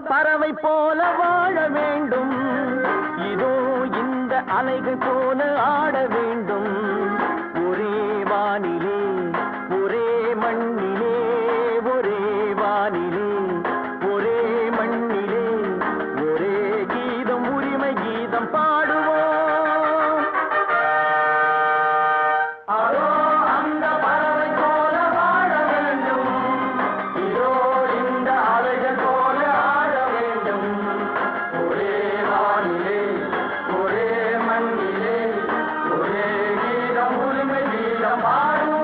பறவை போல வாழ வேண்டும், இதோ இந்த அலைகள் போல ஆட வேண்டும். ஒரே வானிலே ஒரே மண்ணிலே, ஒரே வானிலே ஒரே மண்ணிலே, ஒரே கீதம் உரிமை கீதம் பாடுவோம். அதோ அந்த பறவை போல வாழ வேண்டும், இதோ இந்த அலைகள் போல ஆட வேண்டும். ஒரே வானிலே ஒரே மண்ணிலே, ஒரே கீதம் உரிமை கீதம் பாடுவோம்.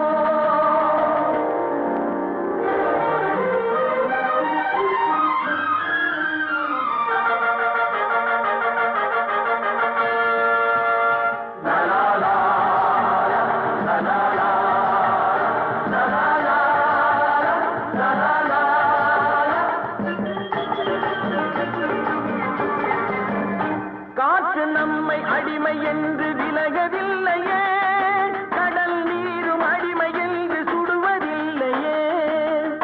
காற்று நம்மை அடிமை என்று விலகவில்லையே, கடல் நீரும் அடிமை என்று சுடுவதில்லையே,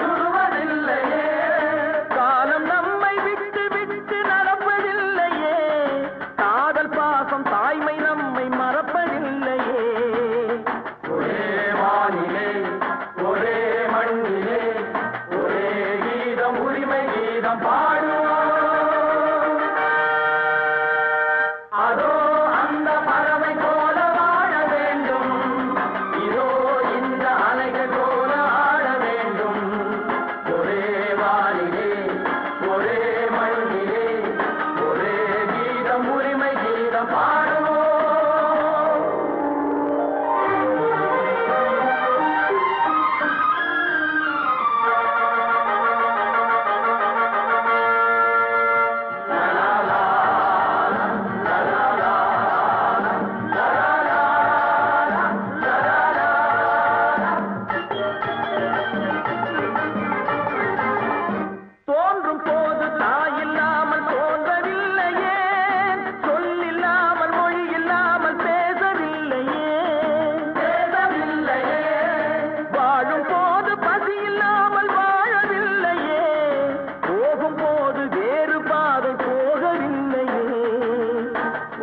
சுடுவதில்லையே. காலம் நம்மை விட்டு விட்டு நடப்பதில்லையே, காதல் பாசம் தாய்மை நம்மை மறப்பதில்லையே. ஒரே வானிலே ஒரே மண்ணிலே, ஒரே கீதம் உரிமை கீதம் பாடுவோம். அதோ அந்த பறவை போல வாழ வேண்டும், இதோ இந்த அலைகள் போல ஆட வேண்டும். ஒரே வானிலே ஒரே மண்ணிலே, ஒரே கீதம் உரிமை கீதம் பாடுவோம். தோன்றும் போது தாயில்லாமல் தோன்றவில்லையே, சொல்லில்லாமல் மொழி இல்லாமல் பேசவில்லையே, பேசவில்லையே. வாழும் போது பசி இல்லாமல் வாழவில்லையே, போகும் போது வேறு பாதை போகவில்லையே.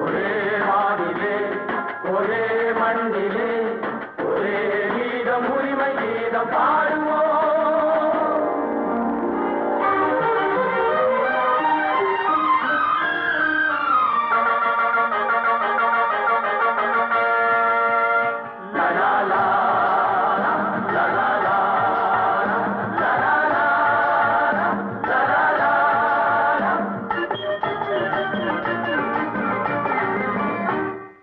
ஒரே வானிலே ஒரே மண்ணிலே, ஒரே கீதம் உரிமை கீதம் பாடுவோம்.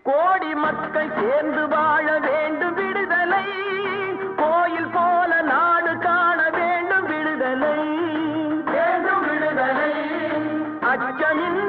கோடி மக்கள் சேர்ந்து வாழ வேண்டும் விடுதலை, கோயில் போல நாடு காண வேண்டும் விடுதலை, வேண்டும் விடுதலை. அச்சமின்